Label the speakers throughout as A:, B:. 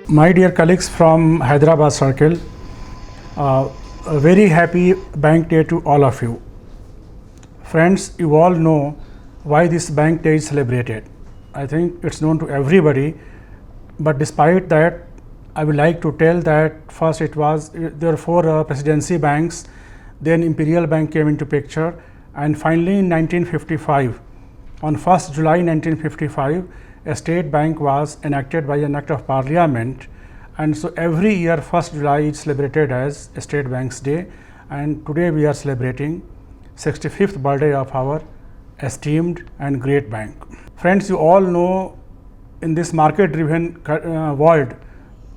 A: My dear colleagues from Hyderabad Circle, a very happy Bank Day to all of you. Friends, you all know why this Bank Day is celebrated. I think it's known to everybody, but despite that, I would like to tell that first there were four presidency banks, then Imperial Bank came into picture, and finally in 1955, on 1st July 1955, a state bank was enacted by an act of parliament, and so every year 1st July is celebrated as State Bank's Day, and today we are celebrating 65th birthday of our esteemed and great bank. Friends, you all know in this market driven world,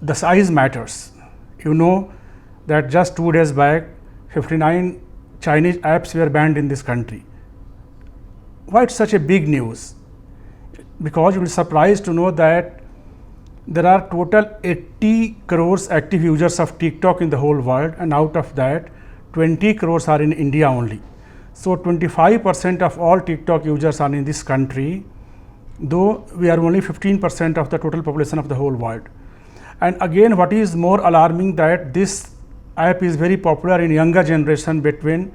A: the size matters. You know that just 2 days back 59 Chinese apps were banned in this country. Why it's such a big news? Because you will be surprised to know that there are total 80 crores active users of TikTok in the whole world, and out of that 20 crores are in India only. So 25% of all TikTok users are in this country, though we are only 15% of the total population of the whole world. And again, what is more alarming, that this app is very popular in younger generation between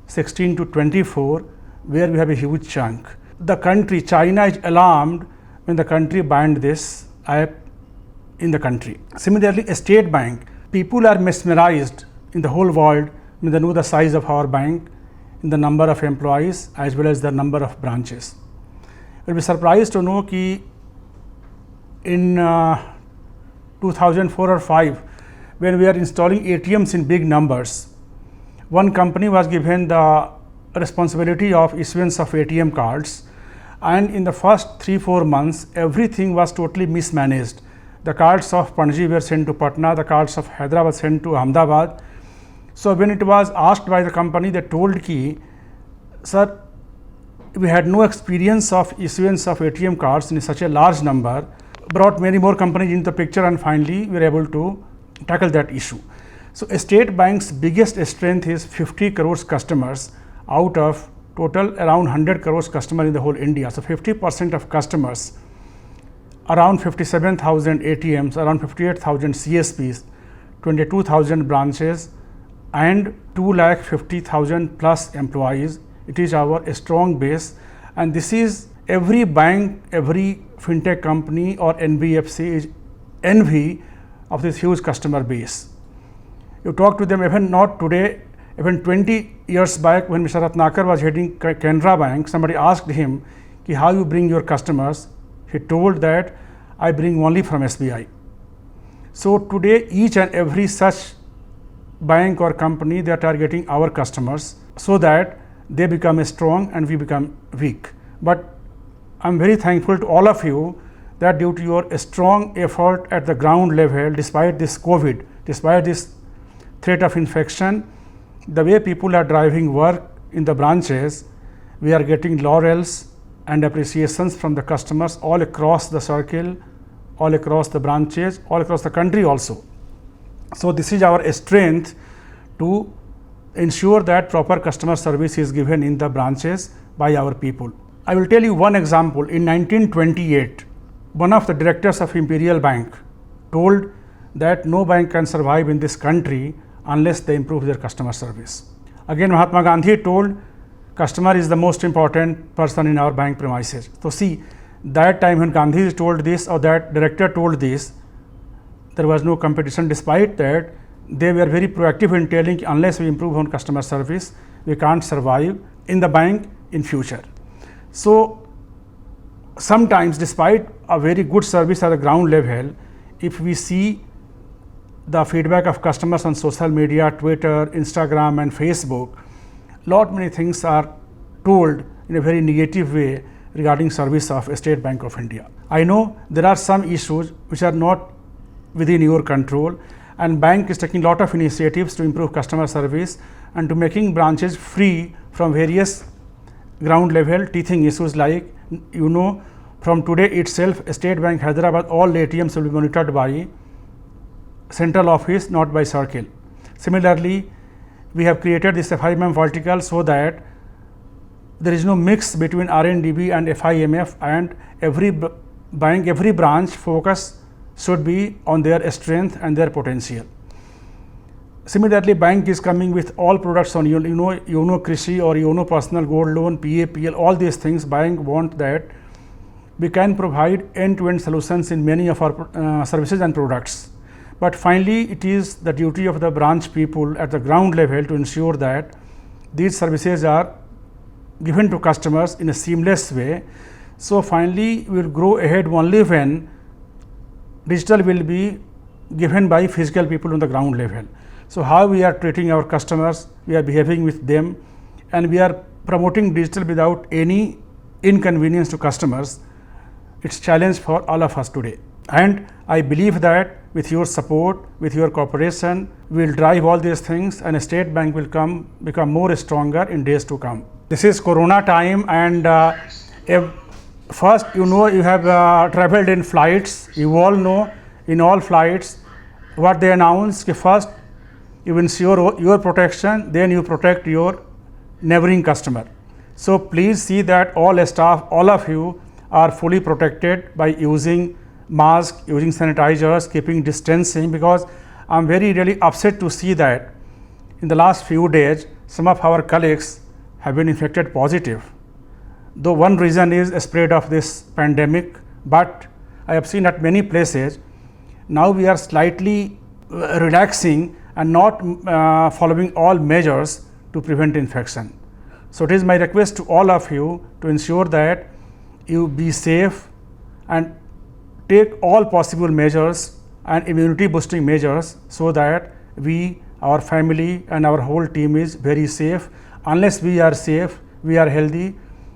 A: 16 to 24, where we have a huge chunk. The country, China, is alarmed when the country banned this app in the country. Similarly, a state bank, people are mesmerized in the whole world when they know the size of our bank, in the number of employees as well as the number of branches. You will be surprised to know that in 2004 or 5, when we are installing ATMs in big numbers, one company was given the responsibility of issuance of ATM cards, and in the first 3-4 months everything was totally mismanaged. The cards of Panji were sent to Patna, the cards of Hyderabad sent to Ahmedabad. So when it was asked by the company, they told ki, sir, we had no experience of issuance of ATM cards in such a large number, brought many more companies into the picture, and finally we were able to tackle that issue. So State Bank's biggest strength is 50 crores customers out of total around 100 crores customers in the whole India. So 50% of customers, around 57,000 ATMs, around 58,000 CSPs, 22,000 branches, and 250,000 plus employees. It is our strong base, and this is every bank, every fintech company or NBFC is envy of this huge customer base. You talk to them, even not today, even 20 years back when Mr. Ratnakar was heading Canara Bank, somebody asked him ki how you bring your customers. He told that I bring only from SBI. So today each and every such bank or company, they are targeting our customers so that they become strong and we become weak. But I am very thankful to all of you that due to your strong effort at the ground level, despite this COVID, despite this threat of infection, the way people are driving work in the branches, we are getting laurels and appreciations from the customers all across the circle, all across the branches, all across the country also. So this is our strength to ensure that proper customer service is given in the branches by our people. I will tell you one example. In 1928, one of the directors of Imperial Bank told that no bank can survive in this country unless they improve their customer service. Again, Mahatma Gandhi told customer is the most important person in our bank premises. So see, that time when Gandhi told this or that director told this, there was no competition. Despite that, they were very proactive in telling unless we improve on customer service, we can't survive in the bank in future. So sometimes despite a very good service at the ground level, if we see the feedback of customers on social media, Twitter, Instagram and Facebook, lot many things are told in a very negative way regarding service of State Bank of India. I know there are some issues which are not within your control, and bank is taking lot of initiatives to improve customer service and to making branches free from various ground level teething issues like, you know, from today itself State Bank Hyderabad, all ATMs will be monitored by central office, not by circle. Similarly, we have created this FIMM vertical so that there is no mix between RNDB and FIMF, and every bank, every branch focus should be on their strength and their potential. Similarly, bank is coming with all products on YONO Krishi or YONO Personal Gold Loan, PAPL, all these things. Bank want that we can provide end-to-end solutions in many of our services and products. But finally, it is the duty of the branch people at the ground level to ensure that these services are given to customers in a seamless way. So finally, we will grow ahead only when digital will be given by physical people on the ground level. So how we are treating our customers, we are behaving with them, and we are promoting digital without any inconvenience to customers. It's a challenge for all of us today. And I believe that with your support, with your cooperation, we will drive all these things and State Bank will become more stronger in days to come. This is Corona time, and first, you know, you have traveled in flights. You all know in all flights what they announce, first you ensure your protection, then you protect your neighboring customer. So please see that all staff, all of you are fully protected by using mask, using sanitizers, keeping distancing, because I am really upset to see that in the last few days some of our colleagues have been infected positive. Though one reason is a spread of this pandemic, but I have seen at many places now we are slightly relaxing and not following all measures to prevent infection. So it is my request to all of you to ensure that you be safe and take all possible measures and immunity boosting measures so that we our family and our whole team is very safe. Unless we are safe, we are healthy,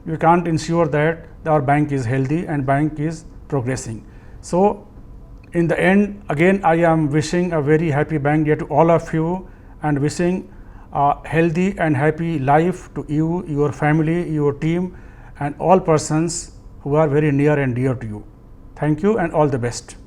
A: we can't ensure that our bank is healthy and bank is progressing. So in the end, again I am wishing a very happy bank day to all of you and wishing a healthy and happy life to you, your family, your team and all persons who are very near and dear to you. Thank you and all the best.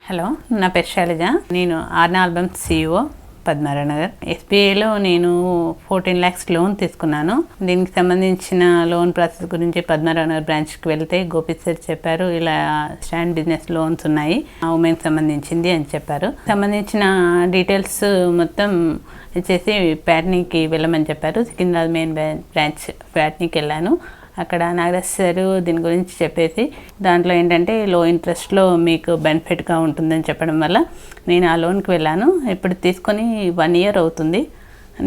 B: Hello, నా పేరు శైలజ. నేను ఆర్నా albums CEO, పద్మారానగర్. SBIలో నేను 14 lakhs loan తీసుకున్నాను. దీనికి సంబంధించిన loan process గురించి పద్మారానగర్ బ్రాంచ్కి వెళ్తే గోపి సార్ చెప్పారు, ఇలా స్టాండ్ బిజినెస్ లోన్స్ ఉన్నాయి, ఉమెన్కి సంబంధించింది అని చెప్పారు. సంబంధించిన డీటెయిల్స్ మొత్తం ఇచ్చేసి ప్యాట్నీకి వెళ్ళమని చెప్పారు. సికింద్రాబాద్ మెయిన్ బ్రాంచ్ ప్యాట్నీకి వెళ్ళాను. అక్కడ నాగరాజ్ సార్ దీని గురించి చెప్పేసి దాంట్లో ఏంటంటే లో ఇంట్రెస్ట్లో మీకు బెనిఫిట్గా ఉంటుందని చెప్పడం వల్ల నేను ఆ లోన్కి వెళ్ళాను. ఇప్పుడు తీసుకొని 1 year అవుతుంది.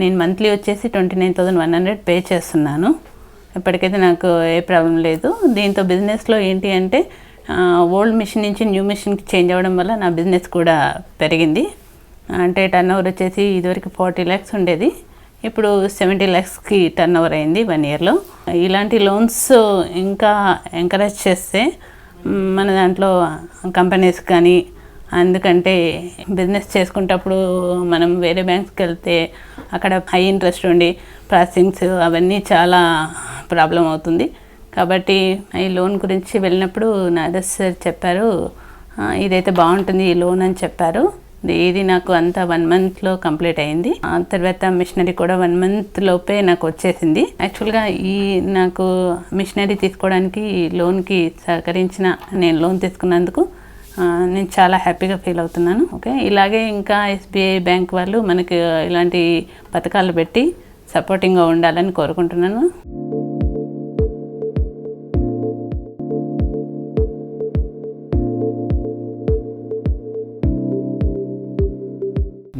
B: నేను మంత్లీ వచ్చేసి 29,100 పే చేస్తున్నాను. ఇప్పటికైతే నాకు ఏ ప్రాబ్లం లేదు. దీంతో బిజినెస్లో ఏంటి అంటే ఓల్డ్ మిషన్ నుంచి న్యూ మిషన్కి చేంజ్ అవ్వడం వల్ల నా బిజినెస్ కూడా పెరిగింది. అంటే టర్న్ ఓవర్ వచ్చేసి ఇదివరకు 40 lakhs ఉండేది, ఇప్పుడు 70 lakhsకి టర్న్ ఓవర్ అయింది 1 yearలో. ఇలాంటి లోన్స్ ఇంకా ఎంకరేజ్ చేస్తే మన దాంట్లో కంపెనీస్ కానీ, ఎందుకంటే బిజినెస్ చేసుకునేటప్పుడు మనం వేరే బ్యాంక్స్కి వెళ్తే అక్కడ హై ఇంట్రెస్ట్ ఉండి ప్రాసెసింగ్స్ అవన్నీ చాలా ప్రాబ్లం అవుతుంది. కాబట్టి ఈ లోన్ గురించి వెళ్ళినప్పుడు నాగరాజ్ సార్ చెప్పారు, ఇదైతే బాగుంటుంది ఈ లోన్ అని చెప్పారు. ఇది నాకు అంతా 1 monthలో కంప్లీట్ అయింది. ఆ తర్వాత మిషనరీ కూడా 1 month లోపే నాకు వచ్చేసింది. యాక్చువల్గా ఈ నాకు మిషనరీ తీసుకోవడానికి లోన్కి సహకరించిన, నేను లోన్ తీసుకున్నందుకు నేను చాలా హ్యాపీగా ఫీల్ అవుతున్నాను. ఓకే, ఇలాగే ఇంకా SBI బ్యాంక్ వాళ్ళు మనకి ఇలాంటి పథకాలు పెట్టి సపోర్టింగ్గా ఉండాలని కోరుకుంటున్నాను.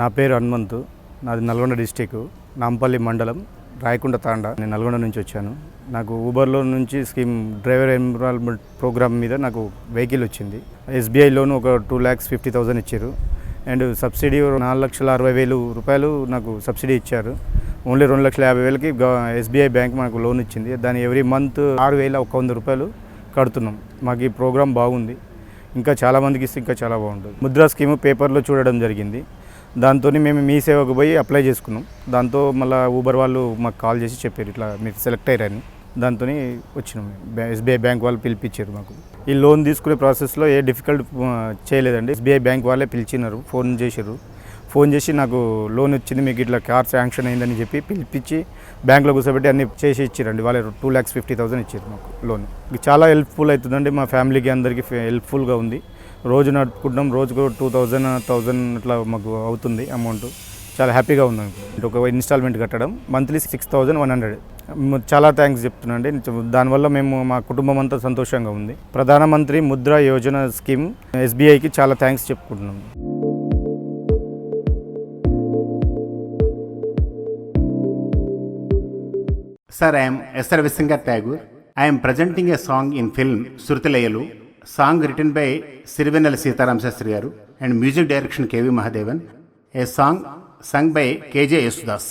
C: నా పేరు హనుమంతు, నాది నల్గొండ డిస్టిక్, నాంపల్లి మండలం, రాయకొండ తాండా. నేను నల్గొండ నుంచి వచ్చాను. నాకు ఊబర్లో నుంచి స్కీమ్ డ్రైవర్ ఎన్రోల్మెంట్ ప్రోగ్రామ్ మీద నాకు వెహికల్ వచ్చింది. SBI లోన్ ఒక 2,50,000 ఇచ్చారు అండ్ సబ్సిడీ 4,60,000 రూపాయలు నాకు సబ్సిడీ ఇచ్చారు. ఓన్లీ 2,50,000కి SBI బ్యాంక్ మనకు లోన్ ఇచ్చింది. దాన్ని ఎవ్రీ మంత్ 6,100 రూపాయలు కడుతున్నాం. మాకు ఈ ప్రోగ్రామ్ బాగుంది, ఇంకా చాలామందికి ఇస్తే ఇంకా చాలా బాగుంటుంది. ముద్రా స్కీము పేపర్లో చూడడం జరిగింది. దాంతో మేము మీ సేవకు పోయి అప్లై చేసుకున్నాం. దాంతో మళ్ళీ ఊబర్ వాళ్ళు మాకు కాల్ చేసి చెప్పారు, ఇట్లా మీరు సెలెక్ట్ అయ్యారని. దాంతో వచ్చినాం. SBI బ్యాంక్ వాళ్ళు పిలిపించారు మాకు. ఈ లోన్ తీసుకునే ప్రాసెస్లో ఏ డిఫికల్ట్ చేయలేదండి. SBI బ్యాంక్ వాళ్ళే పిలిచినారు, ఫోన్ చేసి నాకు లోన్ వచ్చింది, మీకు ఇట్లా కార్ శాంక్షన్ అయిందని చెప్పి పిలిపించి బ్యాంక్లో కూర్చోబెట్టి అన్ని చేసి ఇచ్చారండి. వాళ్ళే 2,50,000 ఇచ్చారు మాకు లోన్. చాలా హెల్ప్ఫుల్ అవుతుందండి, మా ఫ్యామిలీకి అందరికీ హెల్ప్ఫుల్గా ఉంది. రోజు నడుపుకుంటాం, రోజుకు 2,000 అట్లా మాకు అవుతుంది అమౌంట్. చాలా హ్యాపీగా ఉన్నాం. ఒక ఇన్స్టాల్మెంట్ కట్టడం మంత్లీ 6,100. చాలా థ్యాంక్స్ చెప్తున్నాండి. దానివల్ల మేము మా కుటుంబం అంతా సంతోషంగా ఉంది. ప్రధానమంత్రి ముద్రా యోజన స్కీమ్ SBIకి చాలా థ్యాంక్స్ చెప్పుకుంటున్నాం.
D: Sir, I am S. Ravisankar Tagore. I am presenting a song in film Surtilayalu, song written by Sirvenala Sitaram Sastri garu and music direction KV Mahadevan, a song sung by KJ Yesudas.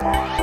E: Bye.